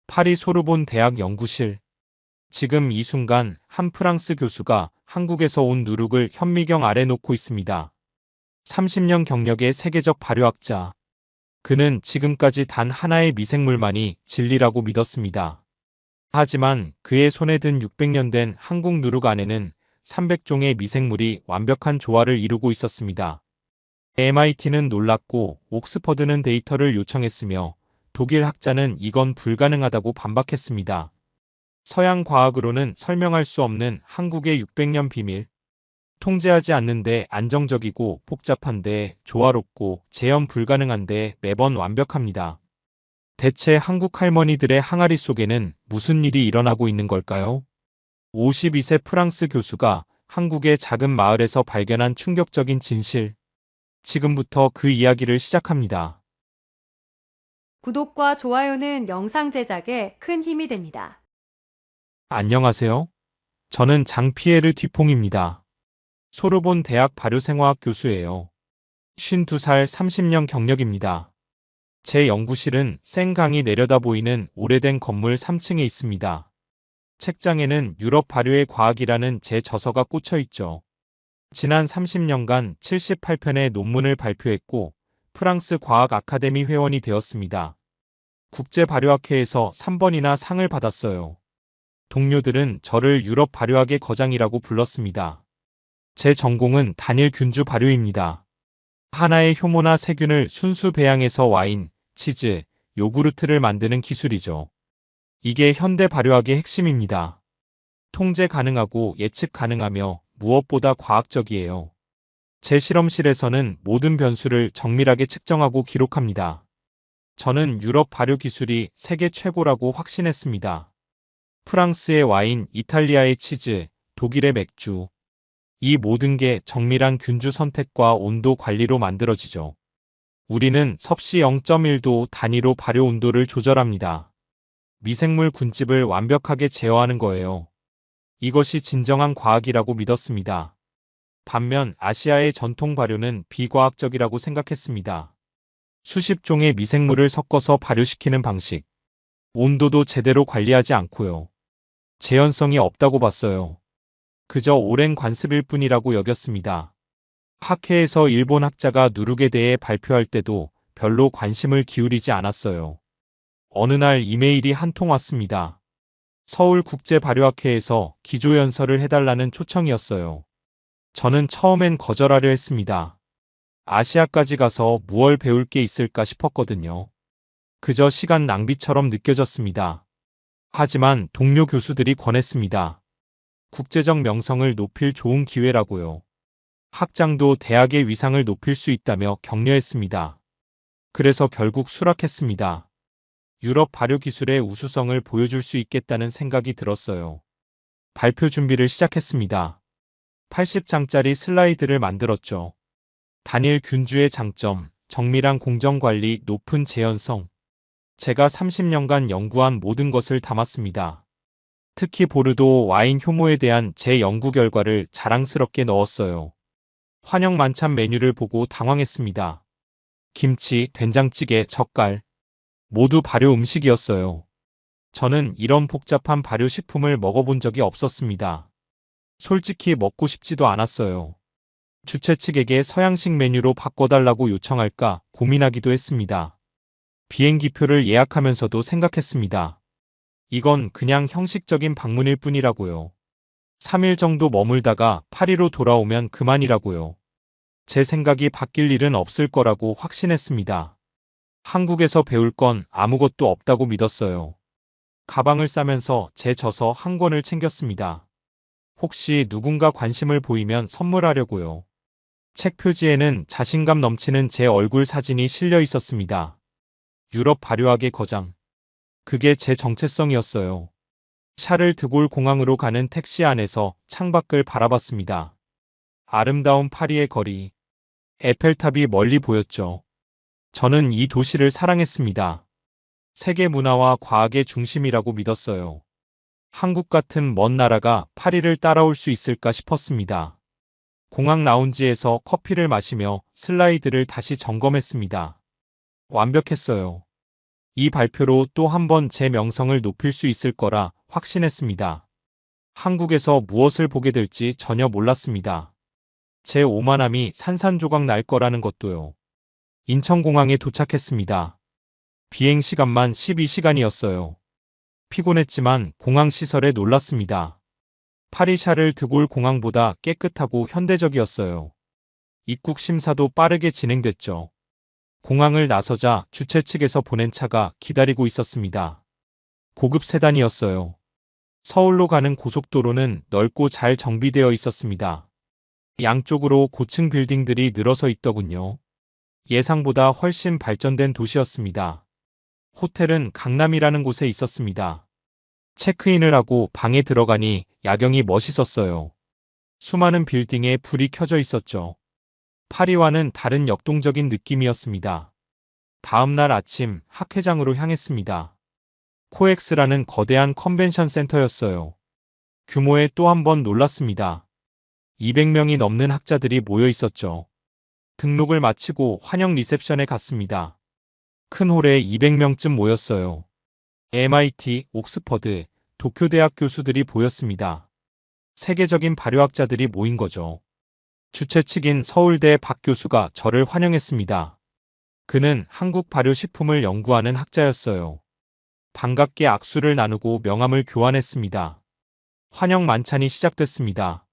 파리 소르본 대학 연구실. 지금 이 순간 한 프랑스 교수가 한국에서 온 누룩을 현미경 아래 놓고 있습니다. 30년 경력의 세계적 발효학자. 그는 지금까지 단 하나의 미생물만이 진리라고 믿었습니다. 하지만 그의 손에 든 600년 된 한국 누룩 안에는 300종의 미생물이 완벽한 조화를 이루고 있었습니다. MIT는 놀랐고 옥스퍼드는 데이터를 요청했으며 독일 학자는 이건 불가능하다고 반박했습니다. 서양 과학으로는 설명할 수 없는 한국의 600년 비밀. 통제하지 않는데 안정적이고 복잡한데 조화롭고 재현 불가능한데 매번 완벽합니다. 대체 한국 할머니들의 항아리 속에는 무슨 일이 일어나고 있는 걸까요? 52세 프랑스 교수가 한국의 작은 마을에서 발견한 충격적인 진실. 지금부터 그 이야기를 시작합니다. 구독과 좋아요는 영상 제작에 큰 힘이 됩니다. 안녕하세요. 저는 장피에르 뒤퐁입니다. 소르본 대학 발효생화학 교수예요. 52살 30년 경력입니다. 제 연구실은 센강이 내려다 보이는 오래된 건물 3층에 있습니다. 책장에는 유럽 발효의 과학이라는 제 저서가 꽂혀 있죠. 지난 30년간 78편의 논문을 발표했고 프랑스 과학 아카데미 회원이 되었습니다. 국제 발효학회에서 3번이나 상을 받았어요. 동료들은 저를 유럽 발효학의 거장이라고 불렀습니다. 제 전공은 단일 균주 발효입니다. 하나의 효모나 세균을 순수 배양해서 와인, 치즈, 요구르트를 만드는 기술이죠. 이게 현대 발효학의 핵심입니다. 통제 가능하고 예측 가능하며 무엇보다 과학적이에요. 제 실험실에서는 모든 변수를 정밀하게 측정하고 기록합니다. 저는 유럽 발효 기술이 세계 최고라고 확신했습니다. 프랑스의 와인, 이탈리아의 치즈, 독일의 맥주. 이 모든 게 정밀한 균주 선택과 온도 관리로 만들어지죠. 우리는 섭씨 0.1도 단위로 발효 온도를 조절합니다. 미생물 군집을 완벽하게 제어하는 거예요. 이것이 진정한 과학이라고 믿었습니다. 반면 아시아의 전통 발효는 비과학적이라고 생각했습니다. 수십 종의 미생물을 섞어서 발효시키는 방식. 온도도 제대로 관리하지 않고요. 재현성이 없다고 봤어요. 그저 오랜 관습일 뿐이라고 여겼습니다. 학회에서 일본 학자가 누룩에 대해 발표할 때도 별로 관심을 기울이지 않았어요. 어느 날 이메일이 한 통 왔습니다. 서울국제발효학회에서 기조연설을 해달라는 초청이었어요. 저는 처음엔 거절하려 했습니다. 아시아까지 가서 무얼 배울 게 있을까 싶었거든요. 그저 시간 낭비처럼 느껴졌습니다. 하지만 동료 교수들이 권했습니다. 국제적 명성을 높일 좋은 기회라고요. 학장도 대학의 위상을 높일 수 있다며 격려했습니다. 그래서 결국 수락했습니다. 유럽 발효 기술의 우수성을 보여줄 수 있겠다는 생각이 들었어요. 발표 준비를 시작했습니다. 80장짜리 슬라이드를 만들었죠. 단일 균주의 장점, 정밀한 공정관리, 높은 재현성. 제가 30년간 연구한 모든 것을 담았습니다. 특히 보르도 와인 효모에 대한 제 연구 결과를 자랑스럽게 넣었어요. 환영 만찬 메뉴를 보고 당황했습니다. 김치, 된장찌개, 젓갈. 모두 발효 음식이었어요. 저는 이런 복잡한 발효 식품을 먹어본 적이 없었습니다. 솔직히 먹고 싶지도 않았어요. 주최 측에게 서양식 메뉴로 바꿔달라고 요청할까 고민하기도 했습니다. 비행기표를 예약하면서도 생각했습니다. 이건 그냥 형식적인 방문일 뿐이라고요. 3일 정도 머물다가 파리로 돌아오면 그만이라고요. 제 생각이 바뀔 일은 없을 거라고 확신했습니다. 한국에서 배울 건 아무것도 없다고 믿었어요. 가방을 싸면서 제 저서 한 권을 챙겼습니다. 혹시 누군가 관심을 보이면 선물하려고요. 책 표지에는 자신감 넘치는 제 얼굴 사진이 실려 있었습니다. 유럽 발효학의 거장. 그게 제 정체성이었어요. 샤를 드골 공항으로 가는 택시 안에서 창밖을 바라봤습니다. 아름다운 파리의 거리. 에펠탑이 멀리 보였죠. 저는 이 도시를 사랑했습니다. 세계 문화와 과학의 중심이라고 믿었어요. 한국 같은 먼 나라가 파리를 따라올 수 있을까 싶었습니다. 공항 라운지에서 커피를 마시며 슬라이드를 다시 점검했습니다. 완벽했어요. 이 발표로 또 한 번 제 명성을 높일 수 있을 거라 확신했습니다. 한국에서 무엇을 보게 될지 전혀 몰랐습니다. 제 오만함이 산산조각 날 거라는 것도요. 인천공항에 도착했습니다. 비행 시간만 12시간이었어요. 피곤했지만 공항 시설에 놀랐습니다. 파리 샤를 드골 공항보다 깨끗하고 현대적이었어요. 입국 심사도 빠르게 진행됐죠. 공항을 나서자 주최 측에서 보낸 차가 기다리고 있었습니다. 고급 세단이었어요. 서울로 가는 고속도로는 넓고 잘 정비되어 있었습니다. 양쪽으로 고층 빌딩들이 늘어서 있더군요. 예상보다 훨씬 발전된 도시였습니다. 호텔은 강남이라는 곳에 있었습니다. 체크인을 하고 방에 들어가니 야경이 멋있었어요. 수많은 빌딩에 불이 켜져 있었죠. 파리와는 다른 역동적인 느낌이었습니다. 다음 날 아침 학회장으로 향했습니다. 코엑스라는 거대한 컨벤션 센터였어요. 규모에 또 한 번 놀랐습니다. 200명이 넘는 학자들이 모여 있었죠. 등록을 마치고 환영 리셉션에 갔습니다. 큰 홀에 200명쯤 모였어요. MIT, 옥스퍼드, 도쿄대학 교수들이 보였습니다. 세계적인 발효학자들이 모인 거죠. 주최 측인 서울대 박 교수가 저를 환영했습니다. 그는 한국 발효식품을 연구하는 학자였어요. 반갑게 악수를 나누고 명함을 교환했습니다. 환영 만찬이 시작됐습니다.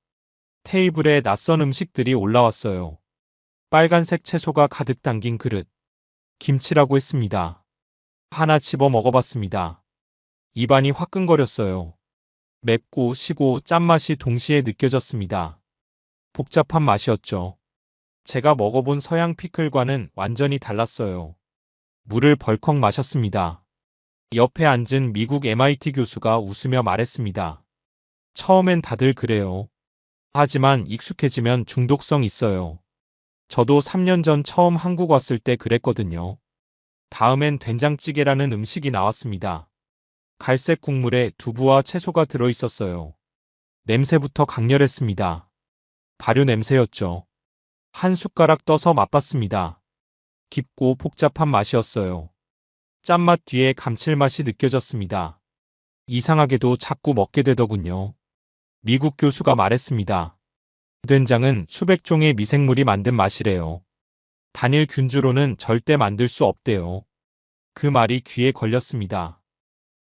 테이블에 낯선 음식들이 올라왔어요. 빨간색 채소가 가득 담긴 그릇. 김치라고 했습니다. 하나 집어 먹어봤습니다. 입안이 화끈거렸어요. 맵고 시고 짠맛이 동시에 느껴졌습니다. 복잡한 맛이었죠. 제가 먹어본 서양 피클과는 완전히 달랐어요. 물을 벌컥 마셨습니다. 옆에 앉은 미국 MIT 교수가 웃으며 말했습니다. 처음엔 다들 그래요. 하지만 익숙해지면 중독성 있어요. 저도 3년 전 처음 한국 왔을 때 그랬거든요. 다음엔 된장찌개라는 음식이 나왔습니다. 갈색 국물에 두부와 채소가 들어있었어요. 냄새부터 강렬했습니다. 발효 냄새였죠. 한 숟가락 떠서 맛봤습니다. 깊고 복잡한 맛이었어요. 짠맛 뒤에 감칠맛이 느껴졌습니다. 이상하게도 자꾸 먹게 되더군요. 미국 교수가 말했습니다. 된장은 수백 종의 미생물이 만든 맛이래요. 단일 균주로는 절대 만들 수 없대요. 그 말이 귀에 걸렸습니다.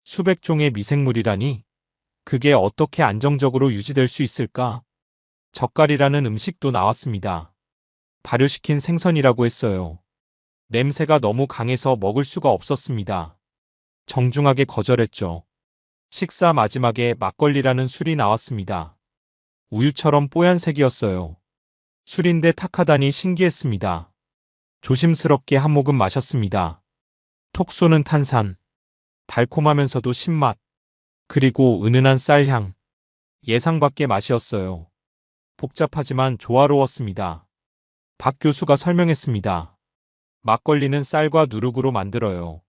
수백 종의 미생물이라니? 그게 어떻게 안정적으로 유지될 수 있을까? 젓갈이라는 음식도 나왔습니다. 발효시킨 생선이라고 했어요. 냄새가 너무 강해서 먹을 수가 없었습니다. 정중하게 거절했죠. 식사 마지막에 막걸리라는 술이 나왔습니다. 우유처럼 뽀얀색이었어요. 술인데 탁하다니 신기했습니다. 조심스럽게 한 모금 마셨습니다. 톡 쏘는 탄산, 달콤하면서도 신맛, 그리고 은은한 쌀향. 예상 밖의 맛이었어요. 복잡하지만 조화로웠습니다. 박 교수가 설명했습니다. 막걸리는 쌀과 누룩으로 만들어요.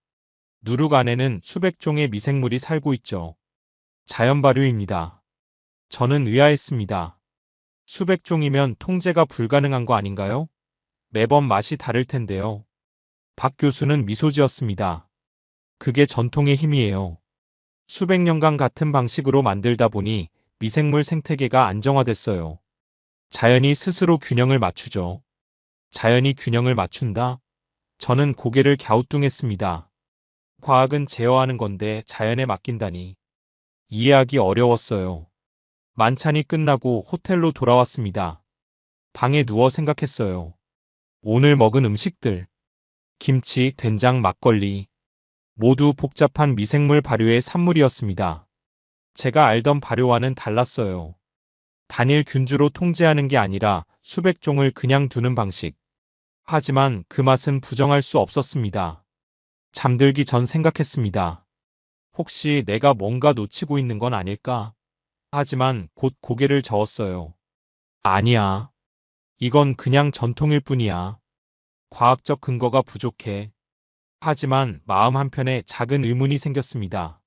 누룩 안에는 수백 종의 미생물이 살고 있죠. 자연 발효입니다. 저는 의아했습니다. 수백 종이면 통제가 불가능한 거 아닌가요? 매번 맛이 다를 텐데요. 박 교수는 미소 지었습니다. 그게 전통의 힘이에요. 수백 년간 같은 방식으로 만들다 보니 미생물 생태계가 안정화됐어요. 자연이 스스로 균형을 맞추죠. 자연이 균형을 맞춘다? 저는 고개를 갸우뚱했습니다. 과학은 제어하는 건데 자연에 맡긴다니. 이해하기 어려웠어요. 만찬이 끝나고 호텔로 돌아왔습니다. 방에 누워 생각했어요. 오늘 먹은 음식들. 김치, 된장, 막걸리. 모두 복잡한 미생물 발효의 산물이었습니다. 제가 알던 발효와는 달랐어요. 단일 균주로 통제하는 게 아니라 수백 종을 그냥 두는 방식. 하지만 그 맛은 부정할 수 없었습니다. 잠들기 전 생각했습니다. 혹시 내가 뭔가 놓치고 있는 건 아닐까? 하지만 곧 고개를 저었어요. 아니야. 이건 그냥 전통일 뿐이야. 과학적 근거가 부족해. 하지만 마음 한편에 작은 의문이 생겼습니다.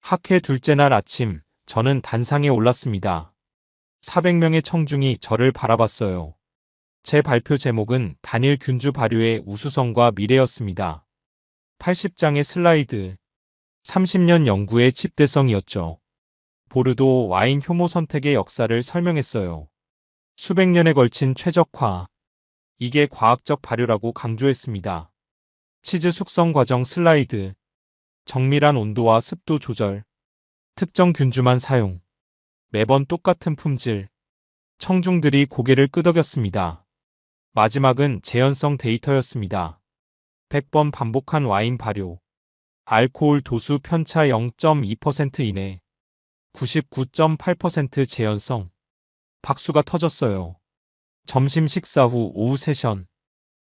학회 둘째 날 아침, 저는 단상에 올랐습니다. 400명의 청중이 저를 바라봤어요. 제 발표 제목은 단일 균주 발효의 우수성과 미래였습니다. 80장의 슬라이드. 30년 연구의 집대성이었죠. 보르도 와인 효모 선택의 역사를 설명했어요. 수백 년에 걸친 최적화. 이게 과학적 발효라고 강조했습니다. 치즈 숙성 과정 슬라이드. 정밀한 온도와 습도 조절. 특정 균주만 사용. 매번 똑같은 품질. 청중들이 고개를 끄덕였습니다. 마지막은 재현성 데이터였습니다. 100번 반복한 와인 발효. 알코올 도수 편차 0.2% 이내. 99.8% 재현성. 박수가 터졌어요. 점심 식사 후 오후 세션.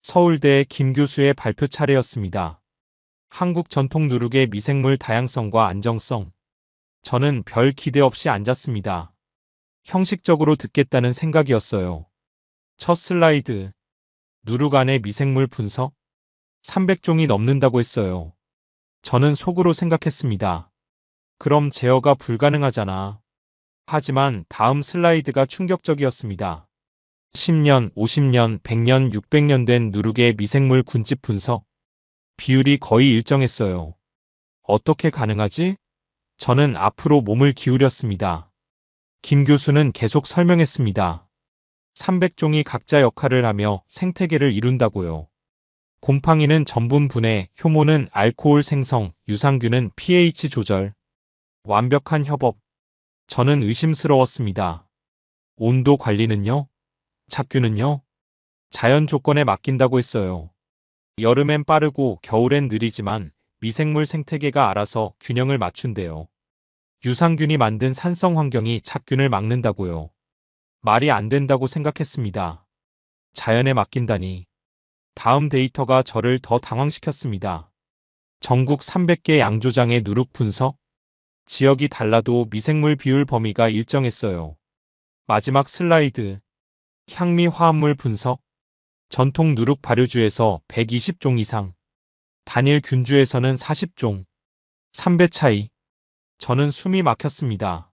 서울대 김 교수의 발표 차례였습니다. 한국 전통 누룩의 미생물 다양성과 안정성. 저는 별 기대 없이 앉았습니다. 형식적으로 듣겠다는 생각이었어요. 첫 슬라이드. 누룩 안의 미생물 분석? 300종이 넘는다고 했어요. 저는 속으로 생각했습니다. 그럼 제어가 불가능하잖아. 하지만 다음 슬라이드가 충격적이었습니다. 10년, 50년, 100년, 600년 된 누룩의 미생물 군집 분석. 비율이 거의 일정했어요. 어떻게 가능하지? 저는 앞으로 몸을 기울였습니다. 김 교수는 계속 설명했습니다. 300종이 각자 역할을 하며 생태계를 이룬다고요. 곰팡이는 전분 분해, 효모는 알코올 생성, 유산균은 pH 조절. 완벽한 협업. 저는 의심스러웠습니다. 온도 관리는요? 착균은요? 자연 조건에 맡긴다고 했어요. 여름엔 빠르고 겨울엔 느리지만 미생물 생태계가 알아서 균형을 맞춘대요. 유산균이 만든 산성 환경이 착균을 막는다고요. 말이 안 된다고 생각했습니다. 자연에 맡긴다니. 다음 데이터가 저를 더 당황시켰습니다. 전국 300개 양조장의 누룩 분석? 지역이 달라도 미생물 비율 범위가 일정했어요. 마지막 슬라이드. 향미 화합물 분석? 전통 누룩 발효주에서 120종 이상. 단일 균주에서는 40종. 3배 차이. 저는 숨이 막혔습니다.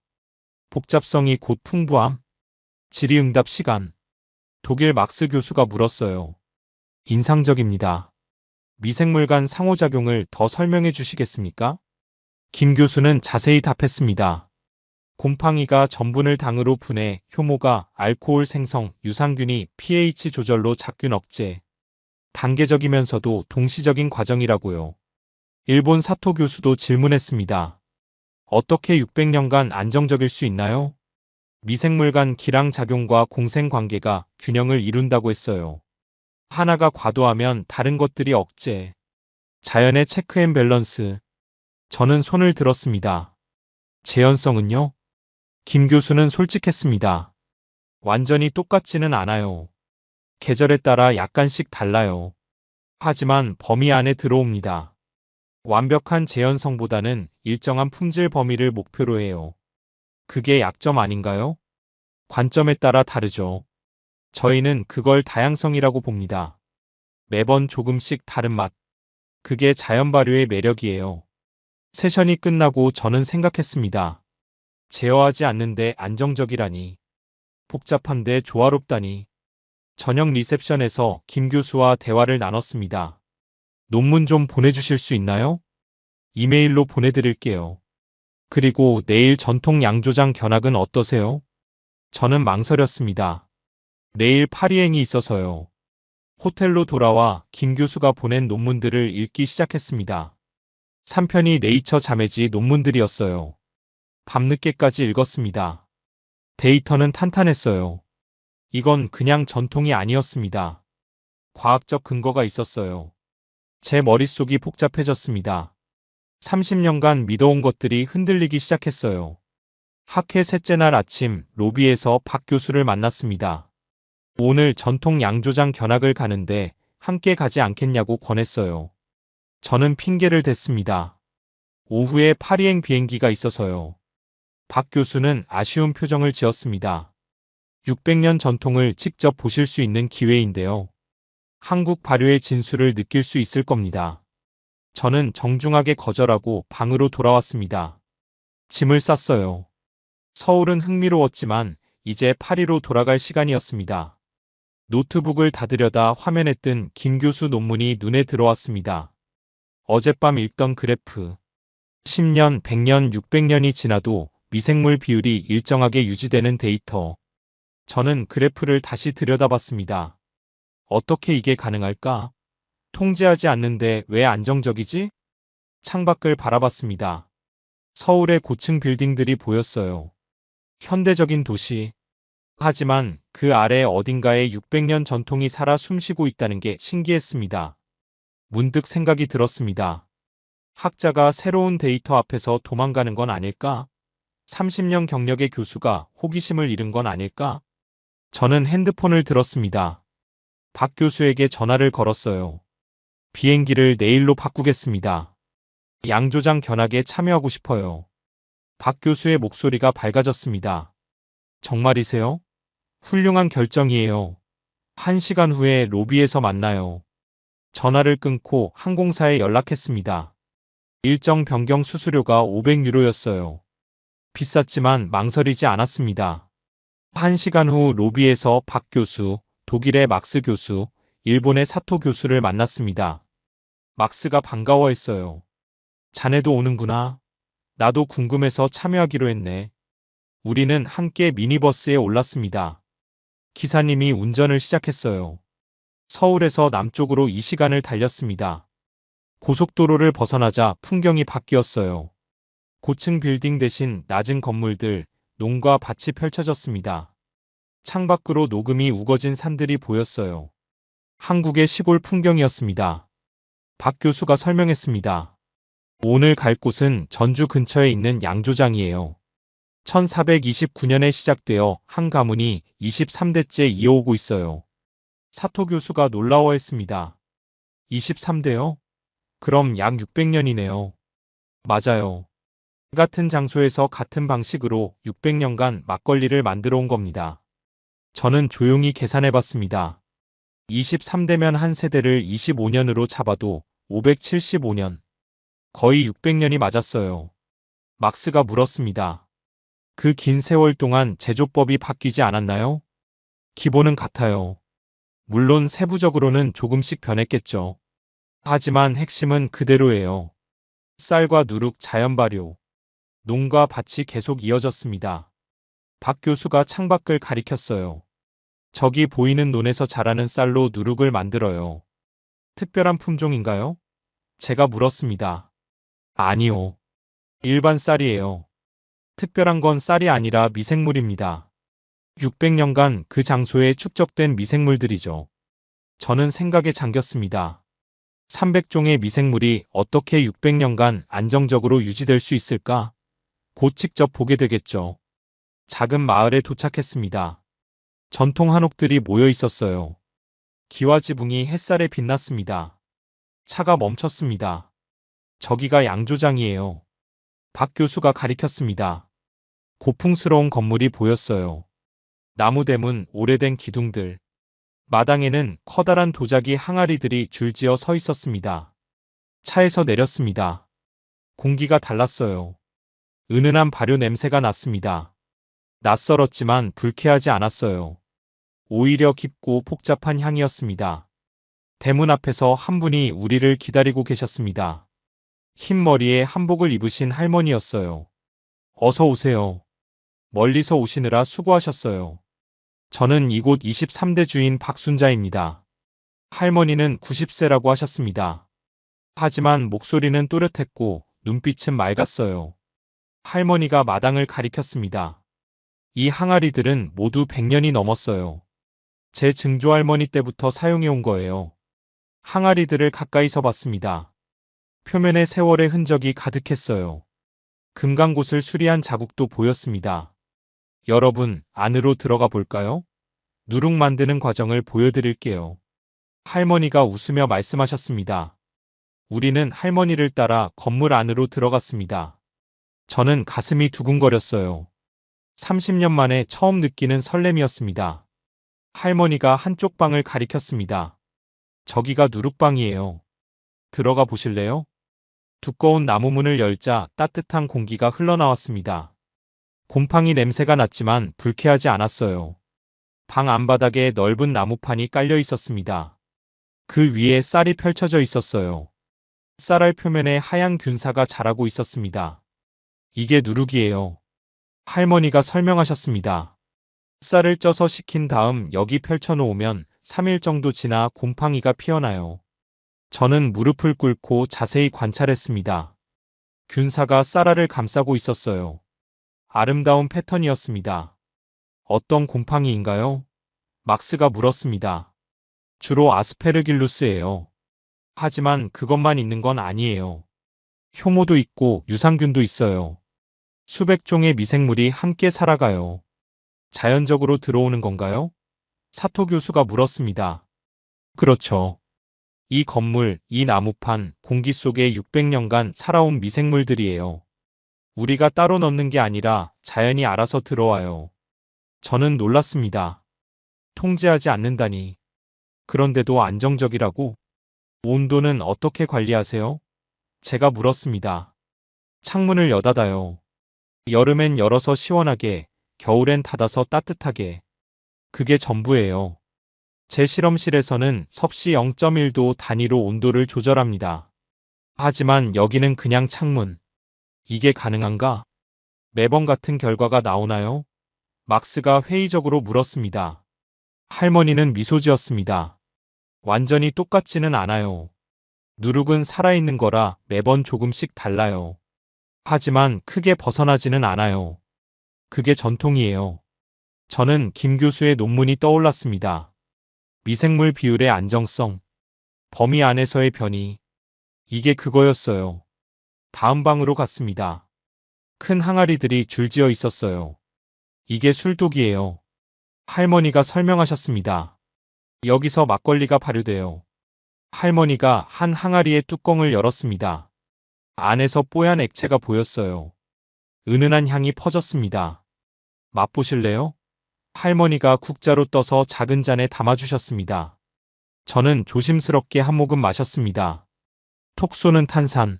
복잡성이 곧 풍부함? 질의응답 시간. 독일 막스 교수가 물었어요. 인상적입니다. 미생물 간 상호작용을 더 설명해 주시겠습니까? 김 교수는 자세히 답했습니다. 곰팡이가 전분을 당으로 분해, 효모가 알코올 생성, 유산균이 pH 조절로 착균 억제. 단계적이면서도 동시적인 과정이라고요. 일본 사토 교수도 질문했습니다. 어떻게 600년간 안정적일 수 있나요? 미생물 간 기량작용과 공생관계가 균형을 이룬다고 했어요. 하나가 과도하면 다른 것들이 억제. 자연의 체크 앤 밸런스. 저는 손을 들었습니다. 재현성은요? 김 교수는 솔직했습니다. 완전히 똑같지는 않아요. 계절에 따라 약간씩 달라요. 하지만 범위 안에 들어옵니다. 완벽한 재현성보다는 일정한 품질 범위를 목표로 해요. 그게 약점 아닌가요? 관점에 따라 다르죠. 저희는 그걸 다양성이라고 봅니다. 매번 조금씩 다른 맛. 그게 자연 발효의 매력이에요. 세션이 끝나고 저는 생각했습니다. 제어하지 않는데 안정적이라니. 복잡한데 조화롭다니. 저녁 리셉션에서 김 교수와 대화를 나눴습니다. 논문 좀 보내주실 수 있나요? 이메일로 보내드릴게요. 그리고 내일 전통 양조장 견학은 어떠세요? 저는 망설였습니다. 내일 파리행이 있어서요. 호텔로 돌아와 김 교수가 보낸 논문들을 읽기 시작했습니다. 3편이 네이처 자매지 논문들이었어요. 밤늦게까지 읽었습니다. 데이터는 탄탄했어요. 이건 그냥 전통이 아니었습니다. 과학적 근거가 있었어요. 제 머릿속이 복잡해졌습니다. 30년간 믿어온 것들이 흔들리기 시작했어요. 학회 셋째 날 아침 로비에서 박 교수를 만났습니다. 오늘 전통 양조장 견학을 가는데 함께 가지 않겠냐고 권했어요. 저는 핑계를 댔습니다. 오후에 파리행 비행기가 있어서요. 박 교수는 아쉬운 표정을 지었습니다. 600년 전통을 직접 보실 수 있는 기회인데요. 한국 발효의 진수를 느낄 수 있을 겁니다. 저는 정중하게 거절하고 방으로 돌아왔습니다. 짐을 쌌어요. 서울은 흥미로웠지만 이제 파리로 돌아갈 시간이었습니다. 노트북을 닫으려다 화면에 뜬 김 교수 논문이 눈에 들어왔습니다. 어젯밤 읽던 그래프. 10년, 100년, 600년이 지나도 미생물 비율이 일정하게 유지되는 데이터. 저는 그래프를 다시 들여다봤습니다. 어떻게 이게 가능할까? 통제하지 않는데 왜 안정적이지? 창밖을 바라봤습니다. 서울의 고층 빌딩들이 보였어요. 현대적인 도시. 하지만 그 아래 어딘가에 600년 전통이 살아 숨쉬고 있다는 게 신기했습니다. 문득 생각이 들었습니다. 학자가 새로운 데이터 앞에서 도망가는 건 아닐까? 30년 경력의 교수가 호기심을 잃은 건 아닐까? 저는 핸드폰을 들었습니다. 박 교수에게 전화를 걸었어요. 비행기를 내일로 바꾸겠습니다. 양조장 견학에 참여하고 싶어요. 박 교수의 목소리가 밝아졌습니다. 정말이세요? 훌륭한 결정이에요. 1시간 후에 로비에서 만나요. 전화를 끊고 항공사에 연락했습니다. 일정 변경 수수료가 500유로였어요. 비쌌지만 망설이지 않았습니다. 1시간 후 로비에서 박 교수, 독일의 막스 교수, 일본의 사토 교수를 만났습니다. 막스가 반가워했어요. 자네도 오는구나. 나도 궁금해서 참여하기로 했네. 우리는 함께 미니버스에 올랐습니다. 기사님이 운전을 시작했어요. 서울에서 남쪽으로 2시간을 달렸습니다. 고속도로를 벗어나자 풍경이 바뀌었어요. 고층 빌딩 대신 낮은 건물들, 농과 밭이 펼쳐졌습니다. 창밖으로 녹음이 우거진 산들이 보였어요. 한국의 시골 풍경이었습니다. 박 교수가 설명했습니다. 오늘 갈 곳은 전주 근처에 있는 양조장이에요. 1429년에 시작되어 한 가문이 23대째 이어오고 있어요. 사토 교수가 놀라워했습니다. 23대요? 그럼 약 600년이네요. 맞아요. 같은 장소에서 같은 방식으로 600년간 막걸리를 만들어 온 겁니다. 저는 조용히 계산해봤습니다. 23대면 한 세대를 25년으로 잡아도 575년. 거의 600년이 맞았어요. 막스가 물었습니다. 그 긴 세월 동안 제조법이 바뀌지 않았나요? 기본은 같아요. 물론 세부적으로는 조금씩 변했겠죠. 하지만 핵심은 그대로예요. 쌀과 누룩 자연 발효. 농과 밭이 계속 이어졌습니다. 박 교수가 창밖을 가리켰어요. 저기 보이는 논에서 자라는 쌀로 누룩을 만들어요. 특별한 품종인가요? 제가 물었습니다. 아니요. 일반 쌀이에요. 특별한 건 쌀이 아니라 미생물입니다. 600년간 그 장소에 축적된 미생물들이죠. 저는 생각에 잠겼습니다. 300종의 미생물이 어떻게 600년간 안정적으로 유지될 수 있을까? 곧 직접 보게 되겠죠. 작은 마을에 도착했습니다. 전통 한옥들이 모여 있었어요. 기와 지붕이 햇살에 빛났습니다. 차가 멈췄습니다. 저기가 양조장이에요. 박 교수가 가리켰습니다. 고풍스러운 건물이 보였어요. 나무 대문, 오래된 기둥들. 마당에는 커다란 도자기 항아리들이 줄지어 서 있었습니다. 차에서 내렸습니다. 공기가 달랐어요. 은은한 발효 냄새가 났습니다. 낯설었지만 불쾌하지 않았어요. 오히려 깊고 복잡한 향이었습니다. 대문 앞에서 한 분이 우리를 기다리고 계셨습니다. 흰 머리에 한복을 입으신 할머니였어요. 어서 오세요. 멀리서 오시느라 수고하셨어요. 저는 이곳 23대 주인 박순자입니다. 할머니는 90세라고 하셨습니다. 하지만 목소리는 또렷했고 눈빛은 맑았어요. 할머니가 마당을 가리켰습니다. 이 항아리들은 모두 100년이 넘었어요. 제 증조할머니 때부터 사용해온 거예요. 항아리들을 가까이서 봤습니다. 표면에 세월의 흔적이 가득했어요. 금강곳을 수리한 자국도 보였습니다. 여러분, 안으로 들어가 볼까요? 누룩 만드는 과정을 보여드릴게요. 할머니가 웃으며 말씀하셨습니다. 우리는 할머니를 따라 건물 안으로 들어갔습니다. 저는 가슴이 두근거렸어요. 30년 만에 처음 느끼는 설렘이었습니다. 할머니가 한쪽 방을 가리켰습니다. 저기가 누룩방이에요. 들어가 보실래요? 두꺼운 나무 문을 열자 따뜻한 공기가 흘러나왔습니다. 곰팡이 냄새가 났지만 불쾌하지 않았어요. 방 안바닥에 넓은 나무판이 깔려 있었습니다. 그 위에 쌀이 펼쳐져 있었어요. 쌀알 표면에 하얀 균사가 자라고 있었습니다. 이게 누룩이에요. 할머니가 설명하셨습니다. 쌀을 쪄서 식힌 다음 여기 펼쳐놓으면 3일 정도 지나 곰팡이가 피어나요. 저는 무릎을 꿇고 자세히 관찰했습니다. 균사가 쌀알을 감싸고 있었어요. 아름다운 패턴이었습니다. 어떤 곰팡이인가요? 막스가 물었습니다. 주로 아스페르길루스예요. 하지만 그것만 있는 건 아니에요. 효모도 있고 유산균도 있어요. 수백 종의 미생물이 함께 살아가요. 자연적으로 들어오는 건가요? 사토 교수가 물었습니다. 그렇죠. 이 건물, 이 나무판, 공기 속에 600년간 살아온 미생물들이에요. 우리가 따로 넣는 게 아니라 자연이 알아서 들어와요. 저는 놀랐습니다. 통제하지 않는다니. 그런데도 안정적이라고? 온도는 어떻게 관리하세요? 제가 물었습니다. 창문을 여닫아요. 여름엔 열어서 시원하게, 겨울엔 닫아서 따뜻하게. 그게 전부예요. 제 실험실에서는 섭씨 0.1도 단위로 온도를 조절합니다. 하지만 여기는 그냥 창문. 이게 가능한가? 매번 같은 결과가 나오나요? 막스가 회의적으로 물었습니다. 할머니는 미소 지었습니다. 완전히 똑같지는 않아요. 누룩은 살아있는 거라 매번 조금씩 달라요. 하지만 크게 벗어나지는 않아요. 그게 전통이에요. 저는 김 교수의 논문이 떠올랐습니다. 미생물 비율의 안정성, 범위 안에서의 변이. 이게 그거였어요. 다음 방으로 갔습니다. 큰 항아리들이 줄지어 있었어요. 이게 술독이에요. 할머니가 설명하셨습니다. 여기서 막걸리가 발효돼요. 할머니가 한 항아리의 뚜껑을 열었습니다. 안에서 뽀얀 액체가 보였어요. 은은한 향이 퍼졌습니다. 맛보실래요? 할머니가 국자로 떠서 작은 잔에 담아주셨습니다. 저는 조심스럽게 한 모금 마셨습니다. 톡 쏘는 탄산,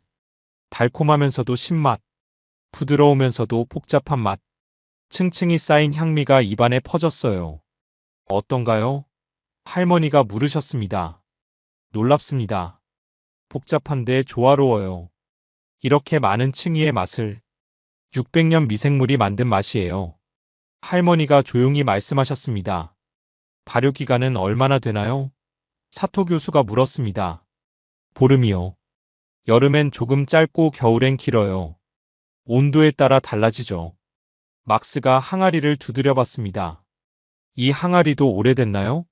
달콤하면서도 신맛, 부드러우면서도 복잡한 맛, 층층이 쌓인 향미가 입안에 퍼졌어요. 어떤가요? 할머니가 물으셨습니다. 놀랍습니다. 복잡한데 조화로워요. 이렇게 많은 층위의 맛을 600년 미생물이 만든 맛이에요. 할머니가 조용히 말씀하셨습니다. 발효 기간은 얼마나 되나요? 사토 교수가 물었습니다. 보름이요. 여름엔 조금 짧고 겨울엔 길어요. 온도에 따라 달라지죠. 막스가 항아리를 두드려 봤습니다. 이 항아리도 오래됐나요?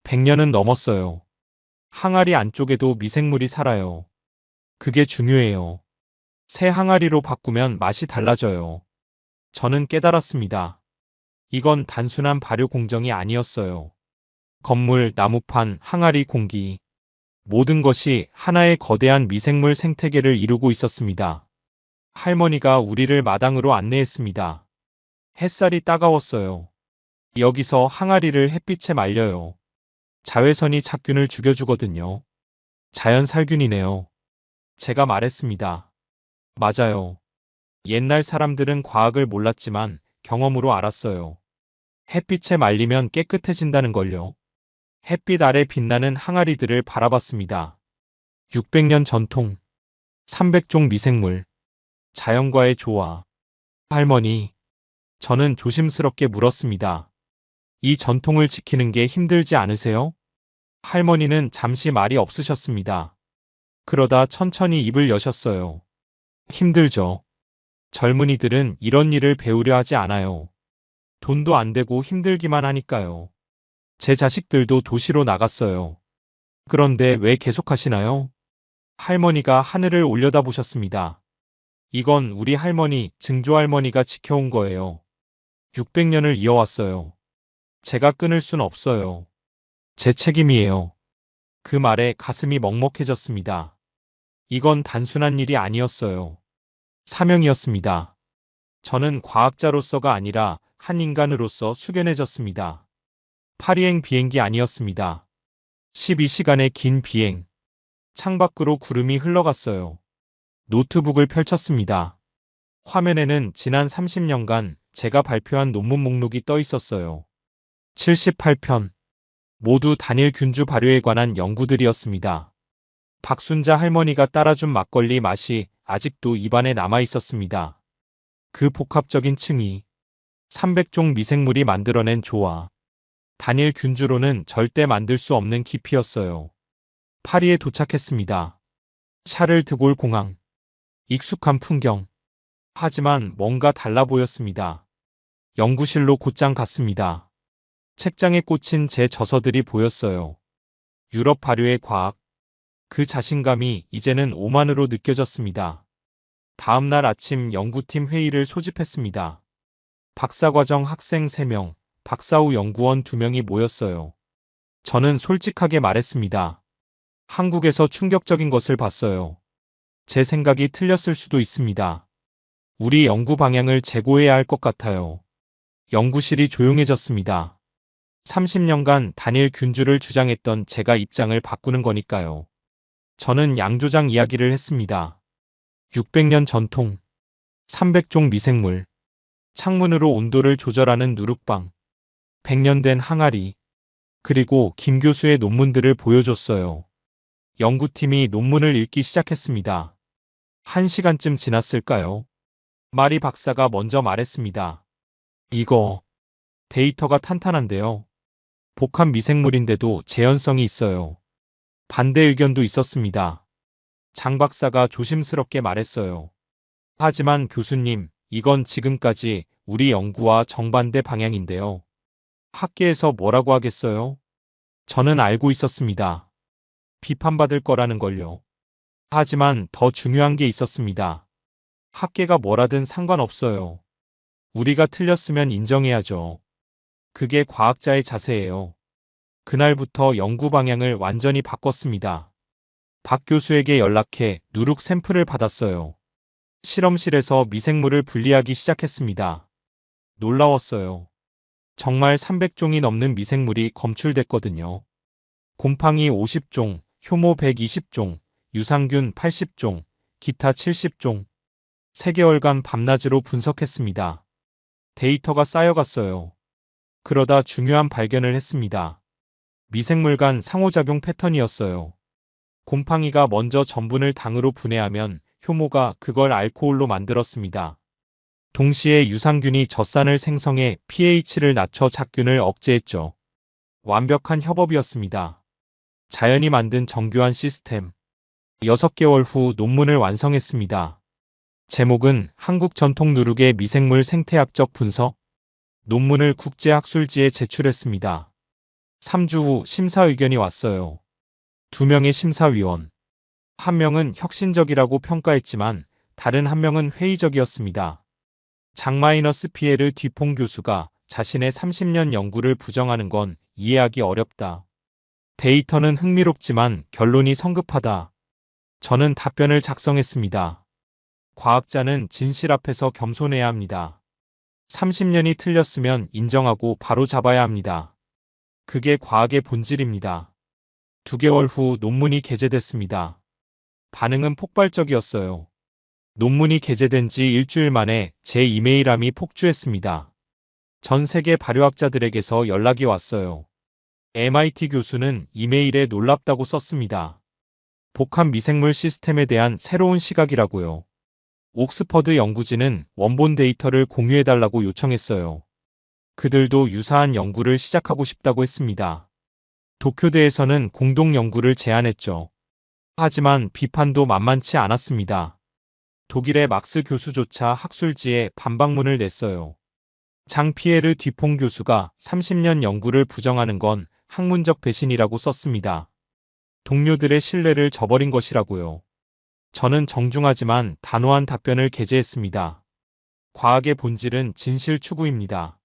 100년은 넘었어요. 항아리 안쪽에도 미생물이 살아요. 그게 중요해요. 새 항아리로 바꾸면 맛이 달라져요. 저는 깨달았습니다. 이건 단순한 발효 공정이 아니었어요. 건물, 나무판, 항아리, 공기. 모든 것이 하나의 거대한 미생물 생태계를 이루고 있었습니다. 할머니가 우리를 마당으로 안내했습니다. 햇살이 따가웠어요. 여기서 항아리를 햇빛에 말려요. 자외선이 잡균을 죽여주거든요. 자연 살균이네요. 제가 말했습니다. 맞아요. 옛날 사람들은 과학을 몰랐지만 경험으로 알았어요. 햇빛에 말리면 깨끗해진다는 걸요. 햇빛 아래 빛나는 항아리들을 바라봤습니다. 600년 전통, 300종 미생물, 자연과의 조화. 할머니, 저는 조심스럽게 물었습니다. 이 전통을 지키는 게 힘들지 않으세요? 할머니는 잠시 말이 없으셨습니다. 그러다 천천히 입을 여셨어요. 힘들죠. 젊은이들은 이런 일을 배우려 하지 않아요. 돈도 안 되고 힘들기만 하니까요. 제 자식들도 도시로 나갔어요. 그런데 왜 계속하시나요? 할머니가 하늘을 올려다보셨습니다. 이건 우리 할머니, 증조할머니가 지켜온 거예요. 600년을 이어왔어요. 제가 끊을 순 없어요. 제 책임이에요. 그 말에 가슴이 먹먹해졌습니다. 이건 단순한 일이 아니었어요. 사명이었습니다. 저는 과학자로서가 아니라 한 인간으로서 숙연해졌습니다. 파리행 비행기 아니었습니다. 12시간의 긴 비행. 창밖으로 구름이 흘러갔어요. 노트북을 펼쳤습니다. 화면에는 지난 30년간 제가 발표한 논문 목록이 떠 있었어요. 78편. 모두 단일 균주 발효에 관한 연구들이었습니다. 박순자 할머니가 따라준 막걸리 맛이 아직도 입안에 남아 있었습니다. 그 복합적인 층이 300종 미생물이 만들어낸 조화. 단일 균주로는 절대 만들 수 없는 깊이였어요. 파리에 도착했습니다. 샤를 드골 공항. 익숙한 풍경. 하지만 뭔가 달라 보였습니다. 연구실로 곧장 갔습니다. 책장에 꽂힌 제 저서들이 보였어요. 유럽 발효의 과학. 그 자신감이 이제는 오만으로 느껴졌습니다. 다음 날 아침 연구팀 회의를 소집했습니다. 박사과정 학생 3명, 박사 후 연구원 2명이 모였어요. 저는 솔직하게 말했습니다. 한국에서 충격적인 것을 봤어요. 제 생각이 틀렸을 수도 있습니다. 우리 연구 방향을 재고해야 할 것 같아요. 연구실이 조용해졌습니다. 30년간 단일 균주를 주장했던 제가 입장을 바꾸는 거니까요. 저는 양조장 이야기를 했습니다. 600년 전통, 300종 미생물, 창문으로 온도를 조절하는 누룩방, 100년 된 항아리, 그리고 김 교수의 논문들을 보여줬어요. 연구팀이 논문을 읽기 시작했습니다. 1시간쯤 지났을까요? 마리 박사가 먼저 말했습니다. 이거 데이터가 탄탄한데요. 복합 미생물인데도 재현성이 있어요. 반대 의견도 있었습니다. 장 박사가 조심스럽게 말했어요. 하지만 교수님, 이건 지금까지 우리 연구와 정반대 방향인데요. 학계에서 뭐라고 하겠어요? 저는 알고 있었습니다. 비판받을 거라는 걸요. 하지만 더 중요한 게 있었습니다. 학계가 뭐라든 상관없어요. 우리가 틀렸으면 인정해야죠. 그게 과학자의 자세예요. 그날부터 연구 방향을 완전히 바꿨습니다. 박 교수에게 연락해 누룩 샘플을 받았어요. 실험실에서 미생물을 분리하기 시작했습니다. 놀라웠어요. 정말 300종이 넘는 미생물이 검출됐거든요. 곰팡이 50종, 효모 120종, 유산균 80종, 기타 70종. 3개월간 밤낮으로 분석했습니다. 데이터가 쌓여갔어요. 그러다 중요한 발견을 했습니다. 미생물 간 상호작용 패턴이었어요. 곰팡이가 먼저 전분을 당으로 분해하면 효모가 그걸 알코올로 만들었습니다. 동시에 유산균이 젖산을 생성해 pH를 낮춰 잡균을 억제했죠. 완벽한 협업이었습니다. 자연이 만든 정교한 시스템. 6개월 후 논문을 완성했습니다. 제목은 한국 전통 누룩의 미생물 생태학적 분석. 논문을 국제학술지에 제출했습니다. 3주 후 심사 의견이 왔어요. 2명의 심사위원. 1명은 혁신적이라고 평가했지만 다른 1명은 회의적이었습니다. 장마이너스 피에르 뒤퐁 교수가 자신의 30년 연구를 부정하는 건 이해하기 어렵다. 데이터는 흥미롭지만 결론이 성급하다. 저는 답변을 작성했습니다. 과학자는 진실 앞에서 겸손해야 합니다. 30년이 틀렸으면 인정하고 바로 잡아야 합니다. 그게 과학의 본질입니다. 2개월 후 논문이 게재됐습니다. 반응은 폭발적이었어요. 논문이 게재된 지 일주일 만에 제 이메일함이 폭주했습니다. 전 세계 발효학자들에게서 연락이 왔어요. MIT 교수는 이메일에 놀랍다고 썼습니다. 복합 미생물 시스템에 대한 새로운 시각이라고요. 옥스퍼드 연구진은 원본 데이터를 공유해달라고 요청했어요. 그들도 유사한 연구를 시작하고 싶다고 했습니다. 도쿄대에서는 공동 연구를 제안했죠. 하지만 비판도 만만치 않았습니다. 독일의 막스 교수조차 학술지에 반박문을 냈어요. 장 피에르 뒤퐁 교수가 30년 연구를 부정하는 건 학문적 배신이라고 썼습니다. 동료들의 신뢰를 저버린 것이라고요. 저는 정중하지만 단호한 답변을 게재했습니다. 과학의 본질은 진실 추구입니다.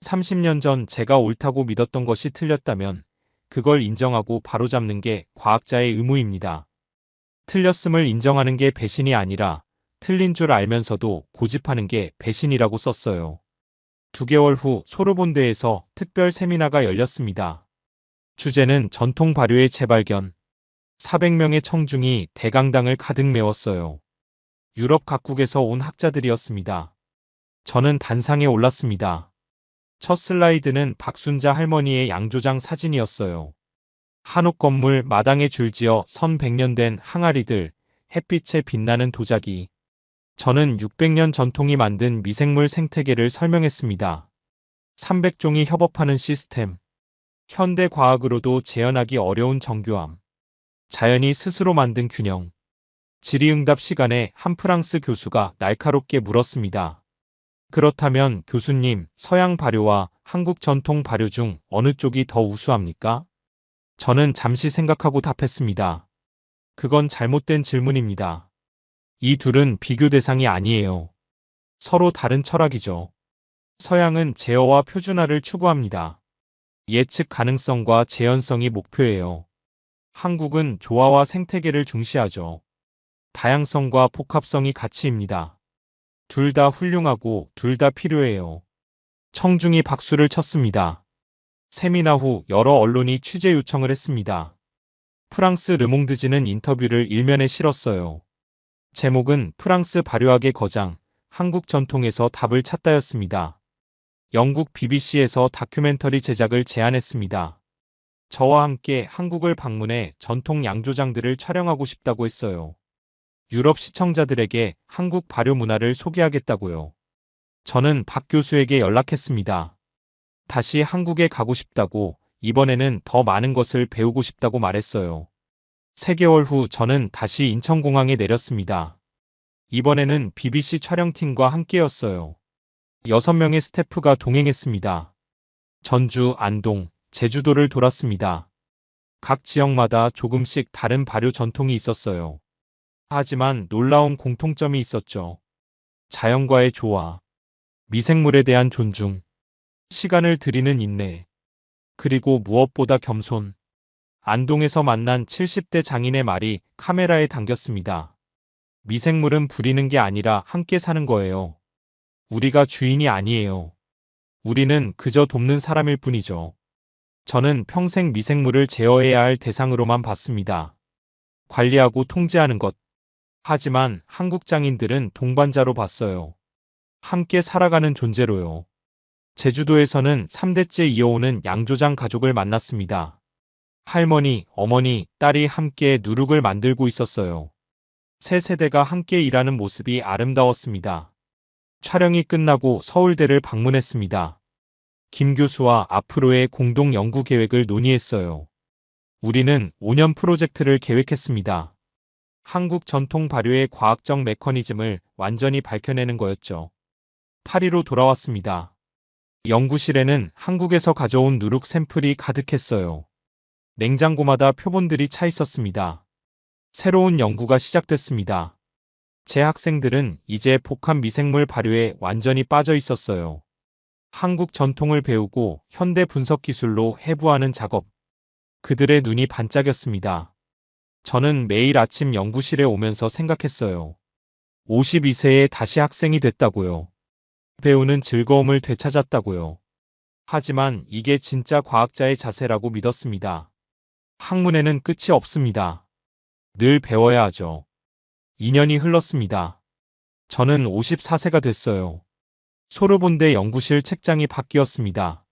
30년 전 제가 옳다고 믿었던 것이 틀렸다면 그걸 인정하고 바로잡는 게 과학자의 의무입니다. 틀렸음을 인정하는 게 배신이 아니라 틀린 줄 알면서도 고집하는 게 배신이라고 썼어요. 2개월 후 소르본대에서 특별 세미나가 열렸습니다. 주제는 전통 발효의 재발견. 400명의 청중이 대강당을 가득 메웠어요. 유럽 각국에서 온 학자들이었습니다. 저는 단상에 올랐습니다. 첫 슬라이드는 박순자 할머니의 양조장 사진이었어요. 한옥 건물 마당에 줄지어 선 100년 된 항아리들, 햇빛에 빛나는 도자기. 저는 600년 전통이 만든 미생물 생태계를 설명했습니다. 300종이 협업하는 시스템. 현대 과학으로도 재현하기 어려운 정교함. 자연이 스스로 만든 균형. 질의응답 시간에 한 프랑스 교수가 날카롭게 물었습니다. 그렇다면 교수님, 서양 발효와 한국 전통 발효 중 어느 쪽이 더 우수합니까? 저는 잠시 생각하고 답했습니다. 그건 잘못된 질문입니다. 이 둘은 비교 대상이 아니에요. 서로 다른 철학이죠. 서양은 제어와 표준화를 추구합니다. 예측 가능성과 재현성이 목표예요. 한국은 조화와 생태계를 중시하죠. 다양성과 복합성이 가치입니다. 둘 다 훌륭하고 둘 다 필요해요. 청중이 박수를 쳤습니다. 세미나 후 여러 언론이 취재 요청을 했습니다. 프랑스 르몽드지는 인터뷰를 일면에 실었어요. 제목은 프랑스 발효학의 거장, 한국 전통에서 답을 찾다였습니다. 영국 BBC에서 다큐멘터리 제작을 제안했습니다. 저와 함께 한국을 방문해 전통 양조장들을 촬영하고 싶다고 했어요. 유럽 시청자들에게 한국 발효 문화를 소개하겠다고요. 저는 박 교수에게 연락했습니다. 다시 한국에 가고 싶다고, 이번에는 더 많은 것을 배우고 싶다고 말했어요. 3개월 후 저는 다시 인천공항에 내렸습니다. 이번에는 BBC 촬영팀과 함께였어요. 6명의 스태프가 동행했습니다. 전주, 안동, 제주도를 돌았습니다. 각 지역마다 조금씩 다른 발효 전통이 있었어요. 하지만 놀라운 공통점이 있었죠. 자연과의 조화, 미생물에 대한 존중, 시간을 들이는 인내, 그리고 무엇보다 겸손. 안동에서 만난 70대 장인의 말이 카메라에 담겼습니다. 미생물은 부리는 게 아니라 함께 사는 거예요. 우리가 주인이 아니에요. 우리는 그저 돕는 사람일 뿐이죠. 저는 평생 미생물을 제어해야 할 대상으로만 봤습니다. 관리하고 통제하는 것. 하지만 한국 장인들은 동반자로 봤어요. 함께 살아가는 존재로요. 제주도에서는 3대째 이어오는 양조장 가족을 만났습니다. 할머니, 어머니, 딸이 함께 누룩을 만들고 있었어요. 세 세대가 함께 일하는 모습이 아름다웠습니다. 촬영이 끝나고 서울대를 방문했습니다. 김 교수와 앞으로의 공동 연구 계획을 논의했어요. 우리는 5년 프로젝트를 계획했습니다. 한국 전통 발효의 과학적 메커니즘을 완전히 밝혀내는 거였죠. 파리로 돌아왔습니다. 연구실에는 한국에서 가져온 누룩 샘플이 가득했어요. 냉장고마다 표본들이 차 있었습니다. 새로운 연구가 시작됐습니다. 제 학생들은 이제 복합 미생물 발효에 완전히 빠져 있었어요. 한국 전통을 배우고 현대 분석 기술로 해부하는 작업. 그들의 눈이 반짝였습니다. 저는 매일 아침 연구실에 오면서 생각했어요. 52세에 다시 학생이 됐다고요. 배우는 즐거움을 되찾았다고요. 하지만 이게 진짜 과학자의 자세라고 믿었습니다. 학문에는 끝이 없습니다. 늘 배워야 하죠. 2년이 흘렀습니다. 저는 54세가 됐어요. 소르본대 연구실 책장이 바뀌었습니다.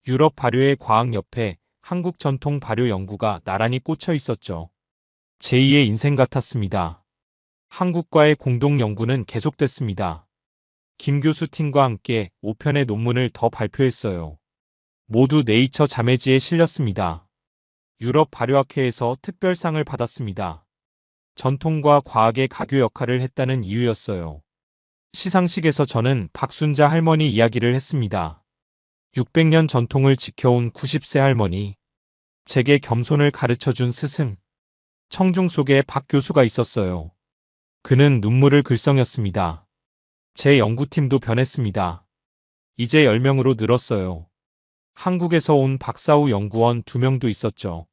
유럽 발효의 과학 옆에 한국 전통 발효 연구가 나란히 꽂혀 있었죠. 제2의 인생 같았습니다. 한국과의 공동 연구는 계속됐습니다. 김 교수 팀과 함께 5편의 논문을 더 발표했어요. 모두 네이처 자매지에 실렸습니다. 유럽 발효학회에서 특별상을 받았습니다. 전통과 과학의 가교 역할을 했다는 이유였어요. 시상식에서 저는 박순자 할머니 이야기를 했습니다. 600년 전통을 지켜온 90세 할머니. 제게 겸손을 가르쳐준 스승. 청중 속에 박 교수가 있었어요. 그는 눈물을 글썽였습니다. 제 연구팀도 변했습니다. 이제 10명으로 늘었어요. 한국에서 온 박사후 연구원 2명도 있었죠.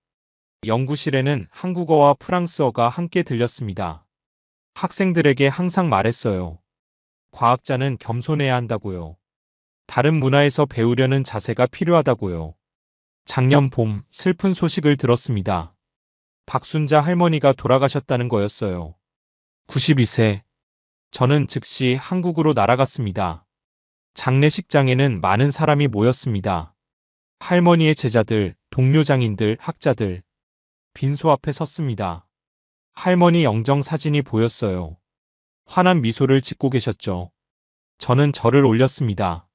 연구실에는 한국어와 프랑스어가 함께 들렸습니다. 학생들에게 항상 말했어요. 과학자는 겸손해야 한다고요. 다른 문화에서 배우려는 자세가 필요하다고요. 작년 봄 슬픈 소식을 들었습니다. 박순자 할머니가 돌아가셨다는 거였어요. 92세. 저는 즉시 한국으로 날아갔습니다. 장례식장에는 많은 사람이 모였습니다. 할머니의 제자들, 동료 장인들, 학자들. 빈소 앞에 섰습니다. 할머니 영정 사진이 보였어요. 환한 미소를 짓고 계셨죠. 저는 절을 올렸습니다.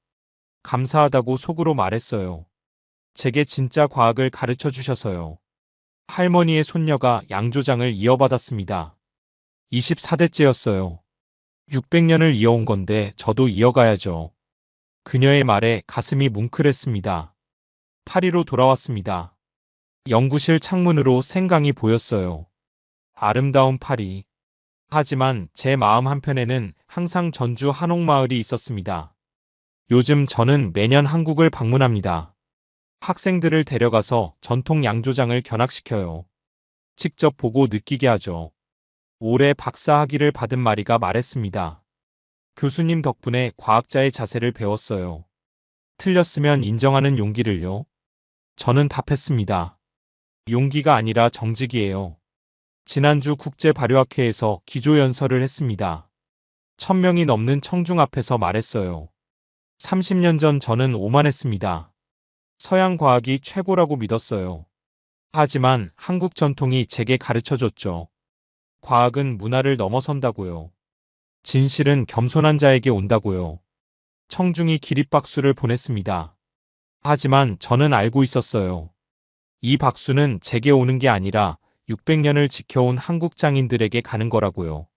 감사하다고 속으로 말했어요. 제게 진짜 과학을 가르쳐 주셔서요. 할머니의 손녀가 양조장을 이어받았습니다. 24대째였어요. 600년을 이어온 건데 저도 이어가야죠. 그녀의 말에 가슴이 뭉클했습니다. 파리로 돌아왔습니다. 연구실 창문으로 생강이 보였어요. 아름다운 파리. 하지만 제 마음 한편에는 항상 전주 한옥마을이 있었습니다. 요즘 저는 매년 한국을 방문합니다. 학생들을 데려가서 전통 양조장을 견학시켜요. 직접 보고 느끼게 하죠. 올해 박사학위를 받은 마리가 말했습니다. 교수님 덕분에 과학자의 자세를 배웠어요. 틀렸으면 인정하는 용기를요. 저는 답했습니다. 용기가 아니라 정직이에요. 지난주 국제발효학회에서 기조연설을 했습니다. 1000명이 넘는 청중 앞에서 말했어요. 30년 전 저는 오만했습니다. 서양 과학이 최고라고 믿었어요. 하지만 한국 전통이 제게 가르쳐줬죠. 과학은 문화를 넘어선다고요. 진실은 겸손한 자에게 온다고요. 청중이 기립박수를 보냈습니다. 하지만 저는 알고 있었어요. 이 박수는 제게 오는 게 아니라 600년을 지켜온 한국 장인들에게 가는 거라고요.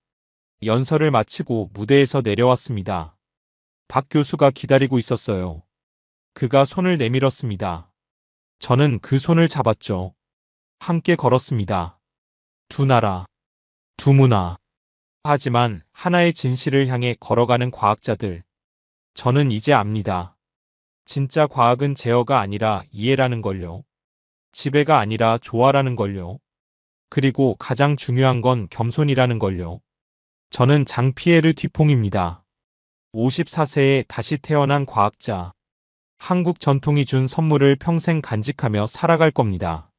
연설을 마치고 무대에서 내려왔습니다. 박 교수가 기다리고 있었어요. 그가 손을 내밀었습니다. 저는 그 손을 잡았죠. 함께 걸었습니다. 두 나라, 두 문화. 하지만 하나의 진실을 향해 걸어가는 과학자들. 저는 이제 압니다. 진짜 과학은 제어가 아니라 이해라는 걸요. 지배가 아니라 조화라는 걸요. 그리고 가장 중요한 건 겸손이라는 걸요. 저는 장피에르 뒤퐁입니다. 54세에 다시 태어난 과학자. 한국 전통이 준 선물을 평생 간직하며 살아갈 겁니다.